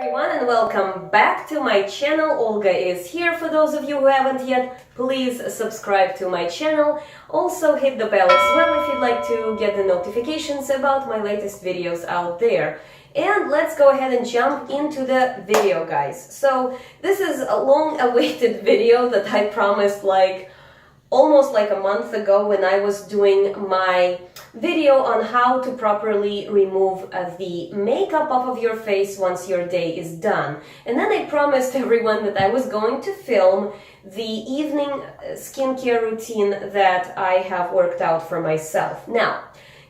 Everyone, and welcome back to my channel. Olga is here. For those of you who haven't yet, please subscribe to my channel. Also hit the bell as well if you'd like to get the notifications about my latest videos out there. And let's go ahead and jump into the video, guys. So this is a long-awaited video that I promised almost like a month ago when I was doing my video on how to properly remove the makeup off of your face once your day is done. And then I promised everyone that I was going to film the evening skincare routine that I have worked out for myself. Now,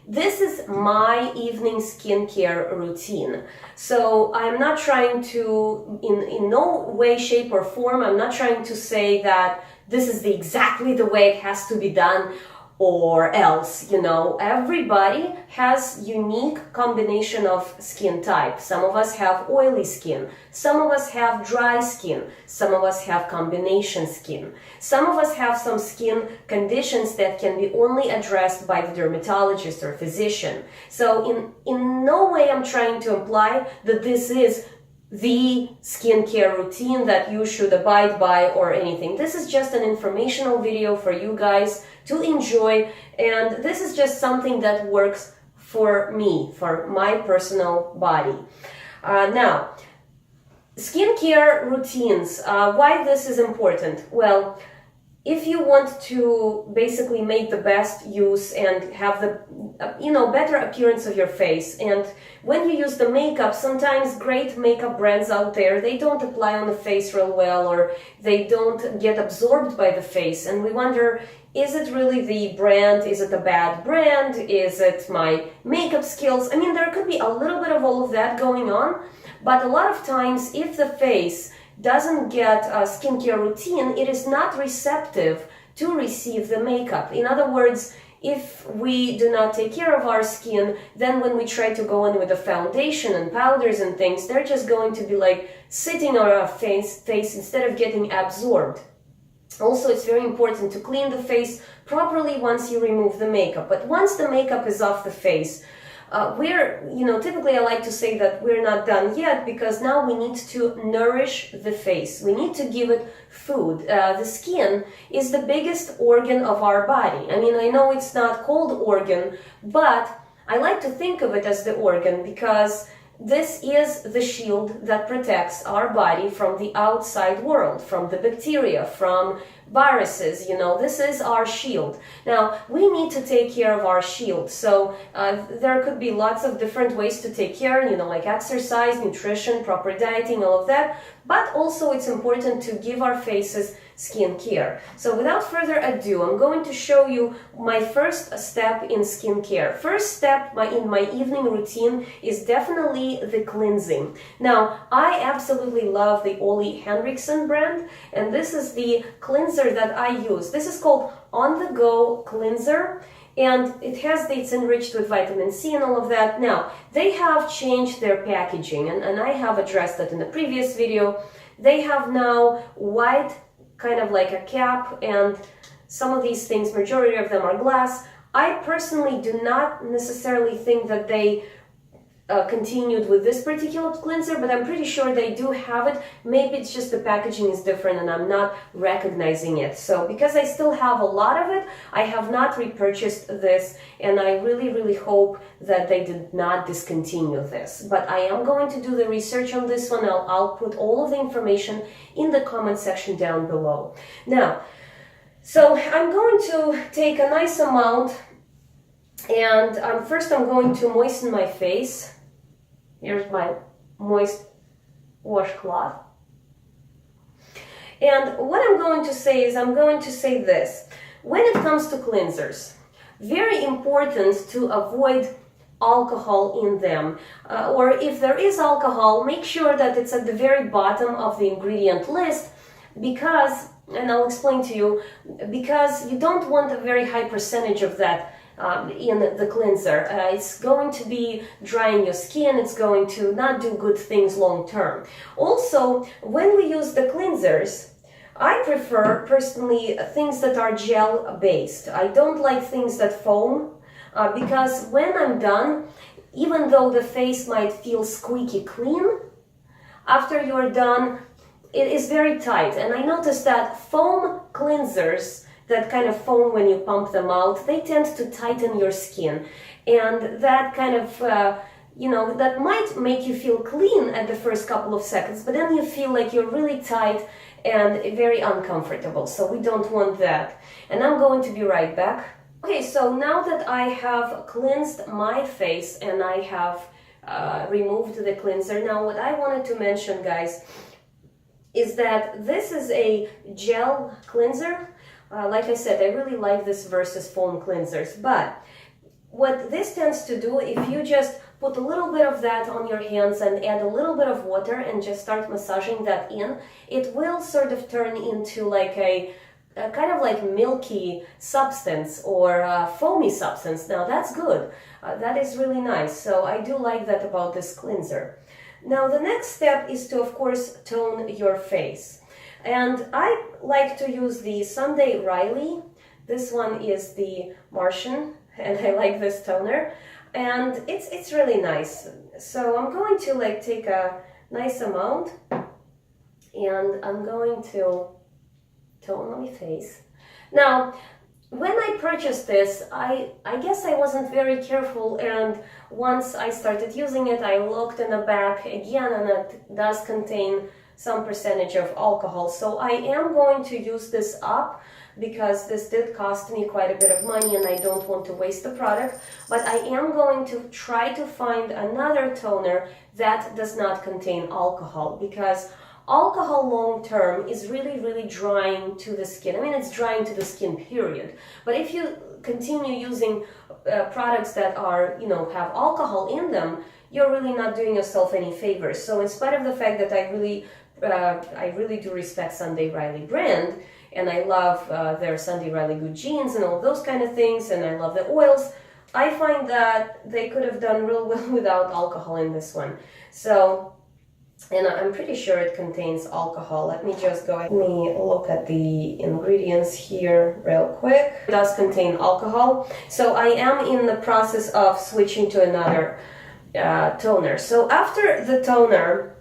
this is my evening skincare routine. So I'm not trying to, in no way, shape or form, I'm not trying to say that this is exactly the way it has to be done or else, everybody has unique combination of skin type. Some of us have oily skin, some of us have dry skin, some of us have combination skin. Some of us have some skin conditions that can be only addressed by the dermatologist or physician. So in no way I'm trying to imply that this is the skincare routine that you should abide by or anything. This is just an informational video for you guys to enjoy, and this is just something that works for me, for my personal body. Now, skincare routines, why this is important? Well, if you want to basically make the best use and have the better appearance of your face, and when you use the makeup, sometimes great makeup brands out there, they don't apply on the face real well, or they don't get absorbed by the face, and we wonder, is it really the brand? Is it a bad brand? Is it my makeup skills? I mean, there could be a little bit of all of that going on, but a lot of times if the face doesn't get a skincare routine, it is not receptive to receive the makeup. In other words, if we do not take care of our skin, then when we try to go in with a foundation and powders and things, they're just going to be like sitting on our face instead of getting absorbed. Also, it's very important to clean the face properly once you remove the makeup. But once the makeup is off the face, typically I like to say that we're not done yet, because now we need to nourish the face. We need to give it food. The skin is the biggest organ of our body. I mean, I know it's not called organ, but I like to think of it as the organ because this is the shield that protects our body from the outside world, from the bacteria, from viruses. This is our shield. Now, we need to take care of our shield. So there could be lots of different ways to take care, like exercise, nutrition, proper dieting, all of that. But also it's important to give our faces skin care. So without further ado, I'm going to show you my first step in skincare. First step in my evening routine is definitely the cleansing. Now, I absolutely love the Ole Henriksen brand, and this is the cleanser that I use. This is called On The Go Cleanser, and it's enriched with vitamin C and all of that. Now, they have changed their packaging, and I have addressed that in the previous video. They have now white, kind of like a cap, and some of these things, majority of them are glass. I personally do not necessarily think that they continued with this particular cleanser, but I'm pretty sure they do have it. Maybe it's just the packaging is different and I'm not recognizing it. So because I still have a lot of it, I have not repurchased this, and I really hope that they did not discontinue this. But I am going to do the research on this one. I'll put all of the information in the comment section down below. Now, so I'm going to take a nice amount, and first I'm going to moisten my face. Here's my moist washcloth. And what I'm going to say is, I'm going to say this. When it comes to cleansers, very important to avoid alcohol in them. Or if there is alcohol, make sure that it's at the very bottom of the ingredient list, because, and I'll explain to you, because you don't want a very high percentage of that in the cleanser. It's going to be drying your skin, it's going to not do good things long term. Also, when we use the cleansers, I prefer personally things that are gel based. I don't like things that foam, because when I'm done, even though the face might feel squeaky clean, after you're done, it is very tight. And I noticed that foam cleansers, that kind of foam when you pump them out, they tend to tighten your skin. And that kind of, that might make you feel clean at the first couple of seconds, but then you feel like you're really tight and very uncomfortable. So we don't want that. And I'm going to be right back. Okay, so now that I have cleansed my face and I have removed the cleanser, now what I wanted to mention, guys, is that this is a gel cleanser. Like I said, I really like this versus foam cleansers, but what this tends to do, if you just put a little bit of that on your hands and add a little bit of water and just start massaging that in, it will sort of turn into like a kind of like milky substance or foamy substance. Now that's good. That is really nice. So I do like that about this cleanser. Now the next step is to, of course, tone your face. And I like to use the Sunday Riley. This one is the Martian, and I like this toner. And it's really nice. So I'm going to like take a nice amount and I'm going to tone my face. Now, when I purchased this, I guess I wasn't very careful, and once I started using it, I looked in the back again, and it does contain some percentage of alcohol. So I am going to use this up because this did cost me quite a bit of money and I don't want to waste the product. But I am going to try to find another toner that does not contain alcohol, because alcohol long term is really drying to the skin. I mean, it's drying to the skin, period. But if you continue using products that are, have alcohol in them, you're really not doing yourself any favors. So in spite of the fact that I really do respect Sunday Riley brand, and I love their Sunday Riley Good Jeans and all those kind of things, and I love the oils, I find that they could have done real well without alcohol in this one. So, and I'm pretty sure it contains alcohol. Let me just go ahead. Let me look at the ingredients here real quick. It does contain alcohol. So I am in the process of switching to another toner. So after the toner,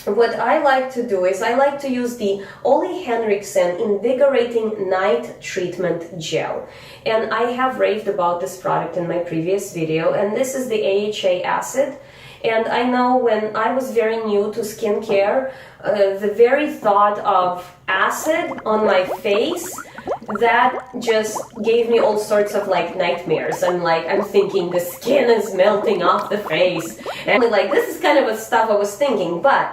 what I like to do is I like to use the Ole Henriksen Invigorating Night Treatment Gel. And I have raved about this product in my previous video, and this is the AHA acid. And I know when I was very new to skincare, the very thought of acid on my face, that just gave me all sorts of like nightmares. I'm thinking the skin is melting off the face. And like, this is kind of a stuff I was thinking, but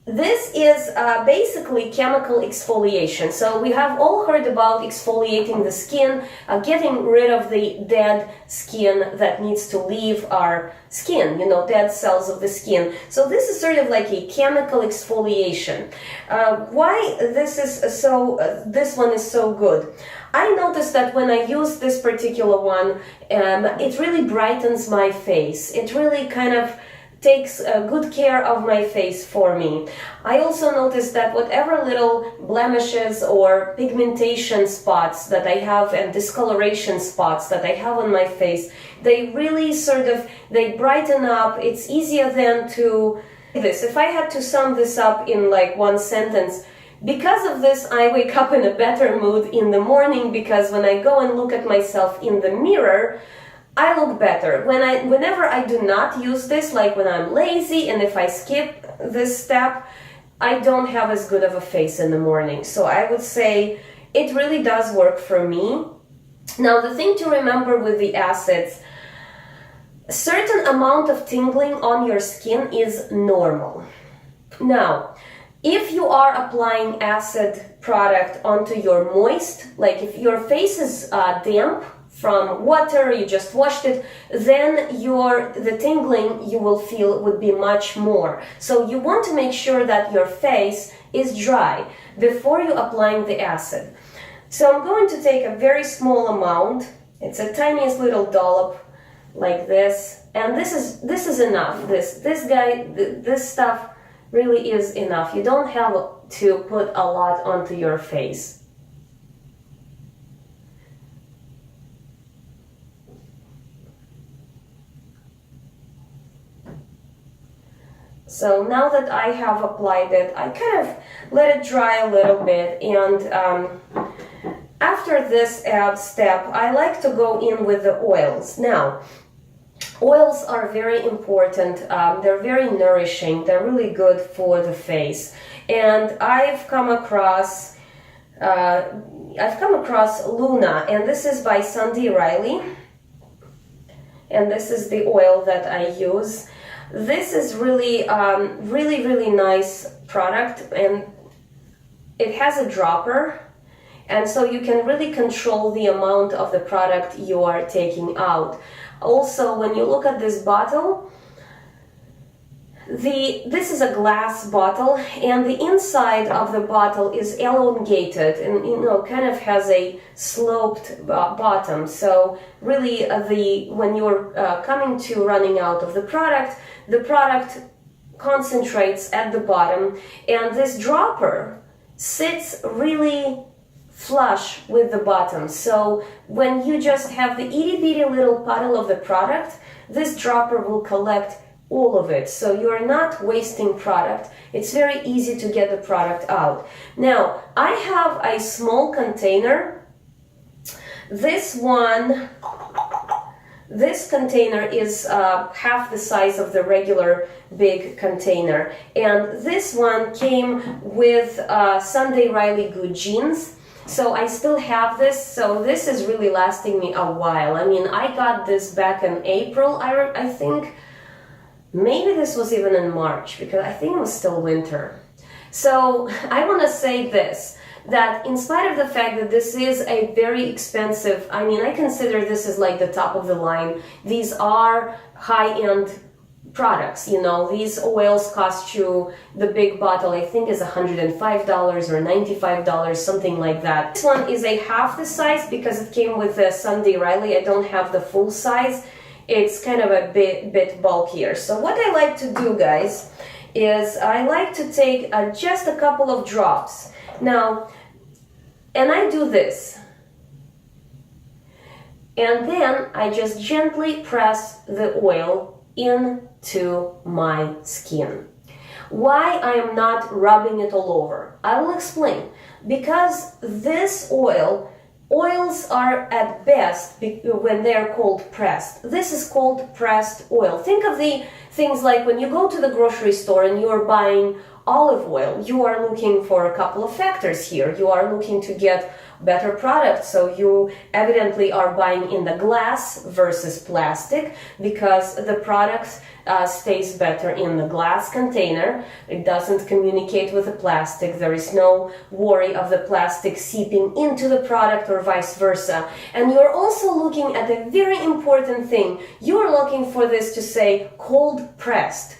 this is basically chemical exfoliation. So we have all heard about exfoliating the skin, getting rid of the dead skin that needs to leave our skin, dead cells of the skin. So this is sort of like a chemical exfoliation. Why this is this one is so good? I noticed that when I use this particular one, it really brightens my face. It really kind of takes good care of my face for me. I also noticed that whatever little blemishes or pigmentation spots that I have and discoloration spots that I have on my face, they really they brighten up. It's easier then to this. If I had to sum this up in like one sentence, because of this, I wake up in a better mood in the morning, because when I go and look at myself in the mirror, I look better. Whenever I do not use this, like when I'm lazy and if I skip this step, I don't have as good of a face in the morning. So I would say it really does work for me. Now, the thing to remember with the acids, a certain amount of tingling on your skin is normal. Now, if you are applying acid product onto your moist, like if your face is damp from water, you just washed it, then the tingling you will feel would be much more. So you want to make sure that your face is dry before you applying the acid. So I'm going to take a very small amount. It's a tiniest little dollop like this, and this is enough. This stuff really is enough. You don't have to put a lot onto your face. So now that I have applied it, I kind of let it dry a little bit, and after this step, I like to go in with the oils. Now, oils are very important. They're very nourishing. They're really good for the face. And I've come across Luna, and this is by Sunday Riley. And this is the oil that I use. This is really, really nice product, and it has a dropper, and so you can really control the amount of the product you are taking out. Also, when you look at this bottle, this is a glass bottle, and the inside of the bottle is elongated and, you know, kind of has a sloped bottom. So really, when you're coming to running out of the product concentrates at the bottom, and this dropper sits really flush with the bottom. So when you just have the itty-bitty little puddle of the product, this dropper will collect all of it, so you're not wasting product. It's very easy to get the product out. Now, I have a small container. This container is half the size of the regular big container, and this one came with Sunday Riley Good Jeans. So I still have this, so this is really lasting me a while. I mean, I got this back in April, I think. Maybe this was even in March, because I think it was still winter. So I want to say this, that in spite of the fact that this is a very expensive, I mean, I consider this is like the top of the line. These are high-end products, you know. These oils cost you, the big bottle I think is $105 or $95, something like that. This one is a half the size because it came with the Sunday Riley. I don't have the full size. It's kind of a bit bulkier. So what I like to do, guys, is I like to take just a couple of drops. Now, and I do this. And then I just gently press the oil into my skin. Why I am not rubbing it all over? I will explain. Because this oils are at best when they're cold pressed. This is cold pressed oil. Think of the things like when you go to the grocery store and you're buying olive oil, you are looking for a couple of factors here. You are looking to get better product, so you evidently are buying in the glass versus plastic, because the product stays better in the glass container. It doesn't communicate with the plastic. There is no worry of the plastic seeping into the product or vice versa. And you're also looking at a very important thing. You're looking for this to say cold pressed.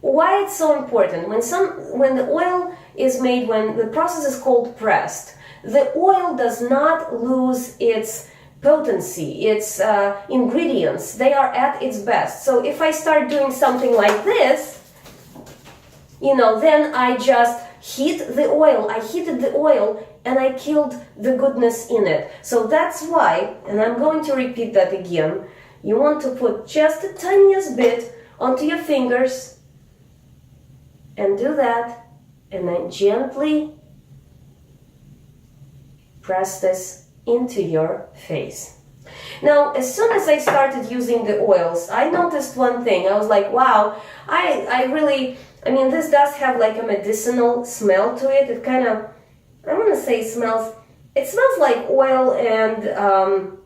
Why it's so important? When the oil is made, when the process is cold pressed, the oil does not lose its potency, its ingredients. They are at its best. So if I start doing something like this, you know, then I just heat the oil. I heated the oil and I killed the goodness in it. So that's why, and I'm going to repeat that again, you want to put just the tiniest bit onto your fingers and do that, and then gently press this into your face. Now, as soon as I started using the oils, I noticed one thing. I was like, wow, I mean, this does have like a medicinal smell to it. It kind of, I want to say it smells like oil and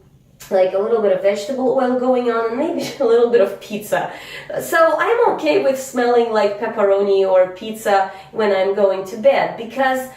like a little bit of vegetable oil going on, and maybe a little bit of pizza. So I'm okay with smelling like pepperoni or pizza when I'm going to bed, because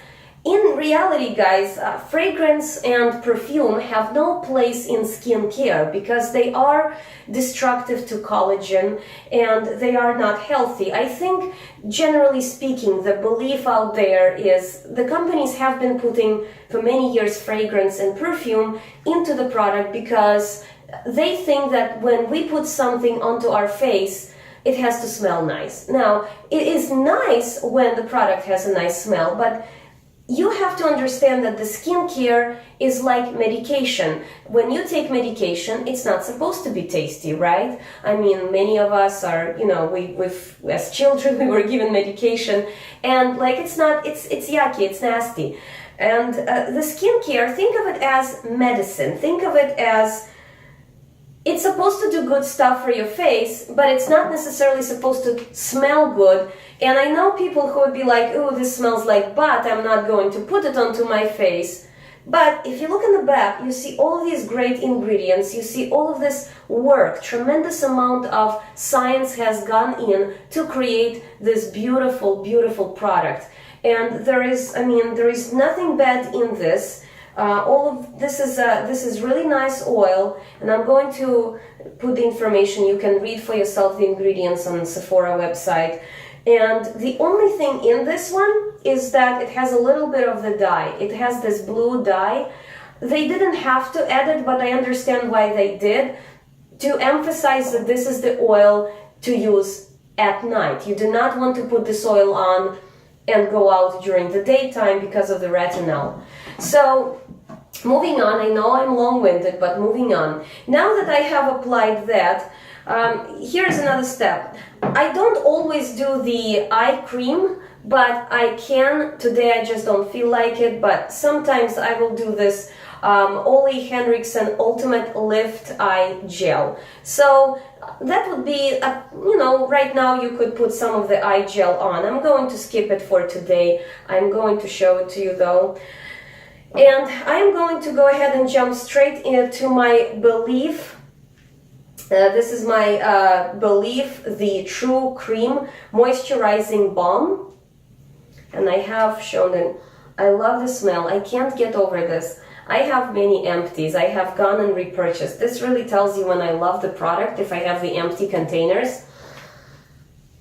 in reality, guys, fragrance and perfume have no place in skincare because they are destructive to collagen and they are not healthy. I think, generally speaking, the belief out there is the companies have been putting for many years fragrance and perfume into the product because they think that when we put something onto our face, it has to smell nice. Now, it is nice when the product has a nice smell, but you have to understand that the skincare is like medication. When you take medication, it's not supposed to be tasty, right? I mean, many of us are, you know, as children, we were given medication, and like it's yucky, it's nasty. And the skincare, think of it as medicine. Think of it as it's supposed to do good stuff for your face, but it's not necessarily supposed to smell good. And I know people who would be like, oh, this smells like butt, I'm not going to put it onto my face. But if you look in the back, you see all of these great ingredients, you see all of this work, tremendous amount of science has gone in to create this beautiful, beautiful product. And there is nothing bad in this. All of this is really nice oil, and I'm going to put the information. You can read for yourself the ingredients on the Sephora website. And the only thing in this one is that it has a little bit of the dye. It has this blue dye. They didn't have to add it, but I understand why they did, to emphasize that this is the oil to use at night. You do not want to put this oil on and go out during the daytime because of the retinol. So moving on, I know I'm long-winded, but moving on. Now that I have applied that, here's another step. I don't always do the eye cream, but I can. Today I just don't feel like it, but sometimes I will do this Ole Henriksen Ultimate Lift Eye Gel. So that would be, right now you could put some of the eye gel on. I'm going to skip it for today. I'm going to show it to you though. And I'm going to go ahead and jump straight into my Believe. This is my Believe the True Cream Moisturizing Balm. And I have shown it. I love the smell. I can't get over this. I have many empties. I have gone and repurchased. This really tells you when I love the product, if I have the empty containers.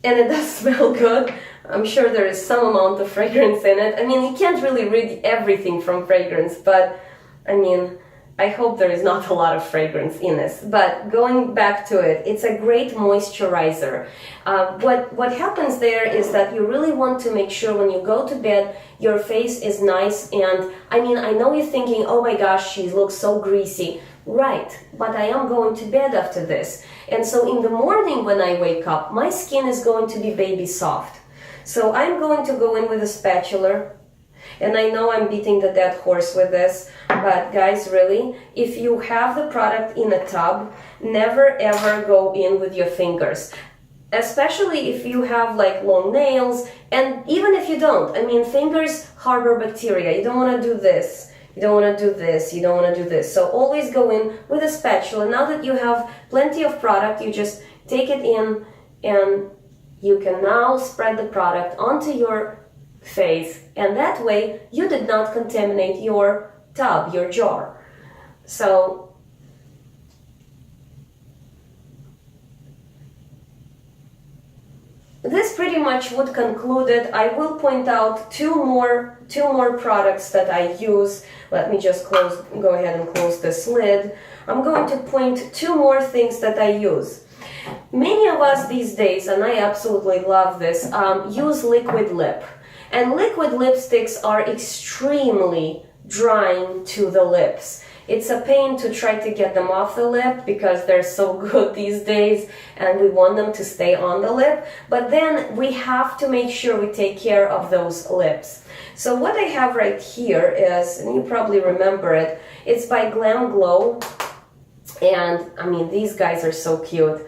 And it does smell good. I'm sure there is some amount of fragrance in it. I mean, you can't really read everything from fragrance, but I mean, I hope there is not a lot of fragrance in this. But going back to it, it's a great moisturizer. What happens there is that you really want to make sure when you go to bed, your face is nice. And I mean, I know you're thinking, oh my gosh, she looks so greasy. Right, but I am going to bed after this. And so in the morning when I wake up, my skin is going to be baby soft. So I'm going to go in with a spatula. And I know I'm beating the dead horse with this, but guys, really, if you have the product in a tub, never ever go in with your fingers. Especially if you have like long nails, and even if you don't. I mean, fingers harbor bacteria. You don't want to do this. You don't want to do this. You don't want to do this. So always go in with a spatula. Now that you have plenty of product, you just take it in and you can now spread the product onto your face, and that way you did not contaminate your tub, your jar. So this pretty much would conclude it. I will point out two more products that I use. Let me just go ahead and close this lid. I'm going to point two more things that I use. Many of us these days, and I absolutely love this, use liquid lip. And liquid lipsticks are extremely drying to the lips. It's a pain to try to get them off the lip because they're so good these days and we want them to stay on the lip. But then we have to make sure we take care of those lips. So what I have right here is, and you probably remember it, it's by Glam Glow. And I mean, these guys are so cute.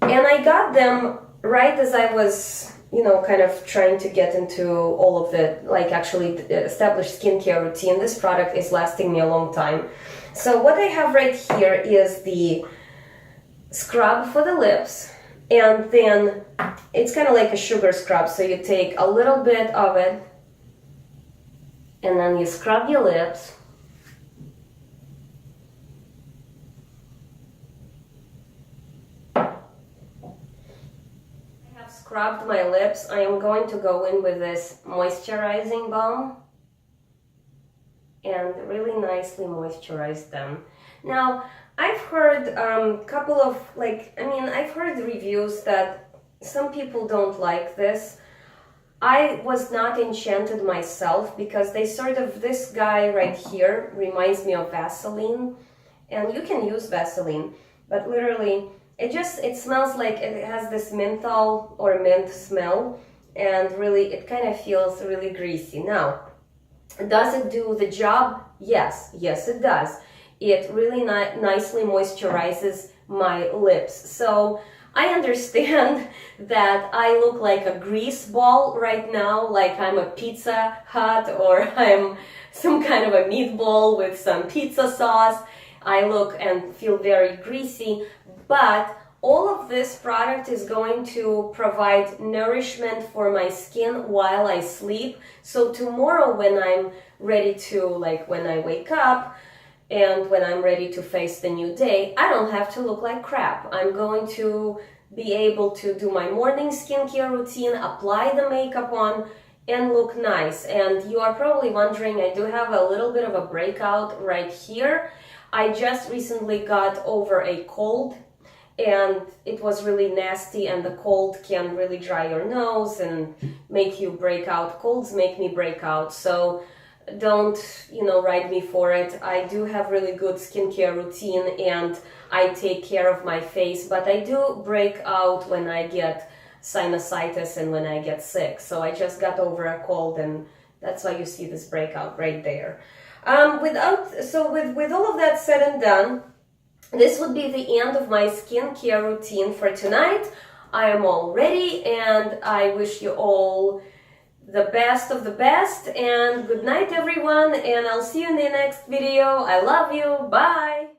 And I got them right as I was, kind of trying to get into all of the, actually established skincare routine. This product is lasting me a long time. So what I have right here is the scrub for the lips, and then it's kind of like a sugar scrub. So you take a little bit of it, and then you scrub your lips. Scrubbed my lips. I am going to go in with this moisturizing balm and really nicely moisturize them. Now, I've heard a couple of, I've heard reviews that some people don't like this. I was not enchanted myself because this guy right here reminds me of Vaseline, and you can use Vaseline, but literally it smells like it has this menthol or mint smell, and really it kind of feels really greasy. Now, does it do the job? Yes, it does. It really nicely moisturizes my lips. So I understand that I look like a grease ball right now, like I'm a Pizza Hut or I'm some kind of a meatball with some pizza sauce. I look and feel very greasy, but all of this product is going to provide nourishment for my skin while I sleep. So tomorrow when I'm ready to, like when I wake up and when I'm ready to face the new day, I don't have to look like crap. I'm going to be able to do my morning skincare routine, apply the makeup on, and look nice. And you are probably wondering, I do have a little bit of a breakout right here. I just recently got over a cold, and it was really nasty, and the cold can really dry your nose and make you break out. Colds make me break out, so don't, ride me for it. I do have really good skincare routine and I take care of my face, but I do break out when I get sinusitis and when I get sick. So I just got over a cold, and that's why you see this breakout right there. With all of that said and done, this would be the end of my skincare routine for tonight. I am all ready, and I wish you all the best of the best, and good night everyone, and I'll see you in the next video. I love you. Bye.